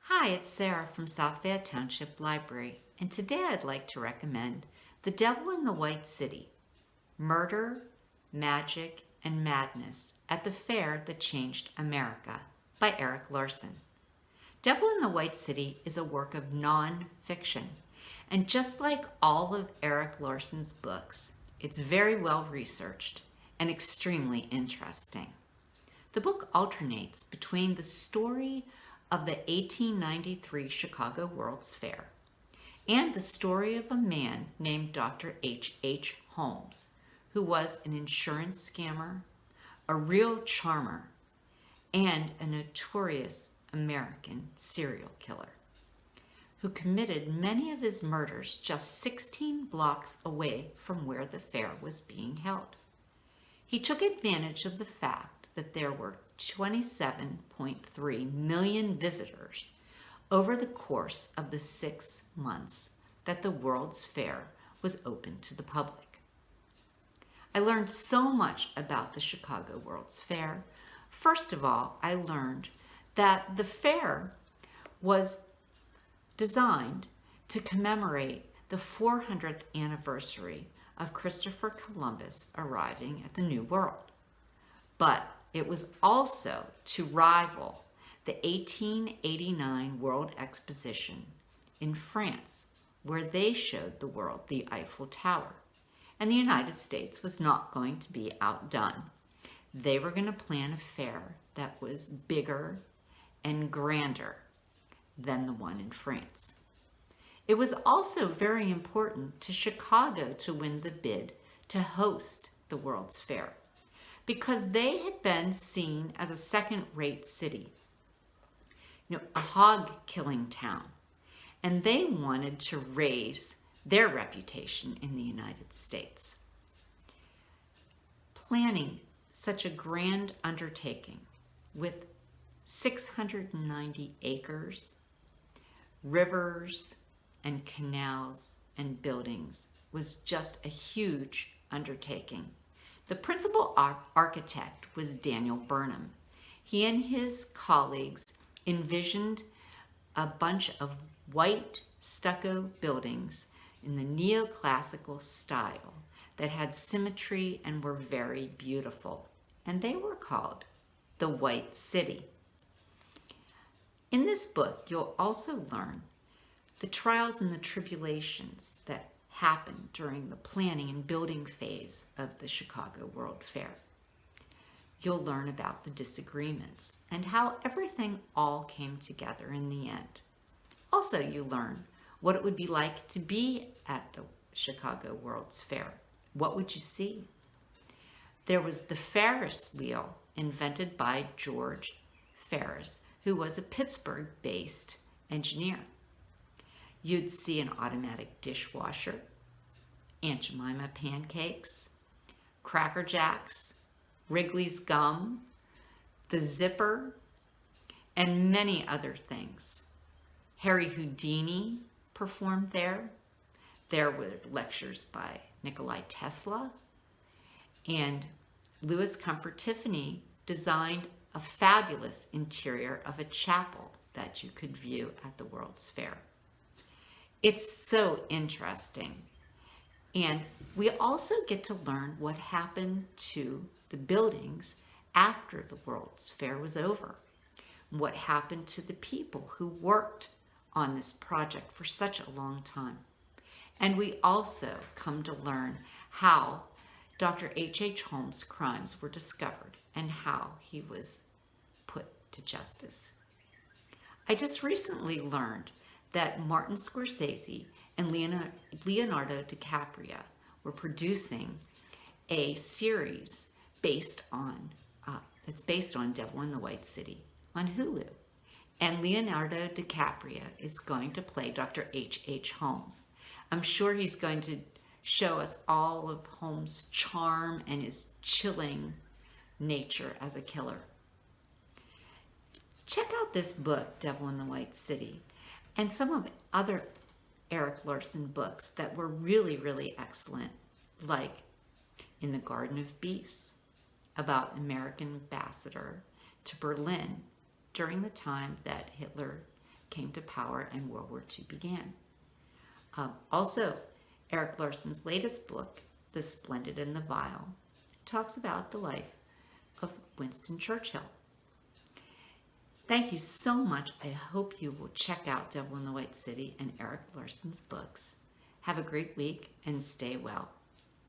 Hi, it's Sarah from South Fayette Township Library, and today I'd like to recommend The Devil in the White City, Murder, Magic, and Madness at the Fair That Changed America by Erik Larson. Devil in the White City is a work of non-fiction, and just like all of Erik Larson's books, it's very well researched and extremely interesting. The book alternates between the story of the 1893 Chicago World's Fair and the story of a man named Dr. H. Holmes, who was an insurance scammer, a real charmer, and a notorious American serial killer who committed many of his murders just 16 blocks away from where the fair was being held. He took advantage of the fact that there were 27.3 million visitors over the course of the 6 months that the World's Fair was open to the public. I learned so much about the Chicago World's Fair. First of all, I learned that the fair was designed to commemorate the 400th anniversary of Christopher Columbus arriving at the New World. But it was also to rival the 1889 World Exposition in France, where they showed the world the Eiffel Tower. And the United States was not going to be outdone. They were going to plan a fair that was bigger and grander than the one in France. It was also very important to Chicago to win the bid to host the World's Fair, because they had been seen as a second-rate city, a hog-killing town, and they wanted to raise their reputation in the United States. Planning such a grand undertaking with 690 acres, rivers, and canals and buildings was just a huge undertaking. The principal architect was Daniel Burnham. He and his colleagues envisioned a bunch of white stucco buildings in the neoclassical style that had symmetry and were very beautiful, and they were called the White City. In this book, you'll also learn the trials and the tribulations that happened during the planning and building phase of the Chicago World Fair. You'll learn about the disagreements and how everything all came together in the end. Also, you learn what it would be like to be at the Chicago World's Fair. What would you see? There was the Ferris wheel, invented by George Ferris, who was a Pittsburgh-based engineer. You'd see an automatic dishwasher, Aunt Jemima pancakes, Cracker Jacks, Wrigley's gum, the zipper, and many other things. Harry Houdini performed there. There were lectures by Nikola Tesla, and Louis Comfort Tiffany designed a fabulous interior of a chapel that you could view at the World's Fair. It's so interesting. And we also get to learn what happened to the buildings after the World's Fair was over. What happened to the people who worked on this project for such a long time. And we also come to learn how Dr. H. Holmes' crimes were discovered and how he was put to justice. I just recently learned that Martin Scorsese and Leonardo DiCaprio were producing a series that's based on Devil in the White City on Hulu. And Leonardo DiCaprio is going to play Dr. H. Holmes. I'm sure he's going to show us all of Holmes' charm and his chilling nature as a killer. Check out this book, Devil in the White City, and some of other Erik Larson books that were really, really excellent, like In the Garden of Beasts, about American ambassador to Berlin during the time that Hitler came to power and World War II began. Also, Erik Larson's latest book, The Splendid and the Vile, talks about the life of Winston Churchill. Thank you so much. I hope you will check out Devil in the White City and Erik Larson's books. Have a great week and stay well.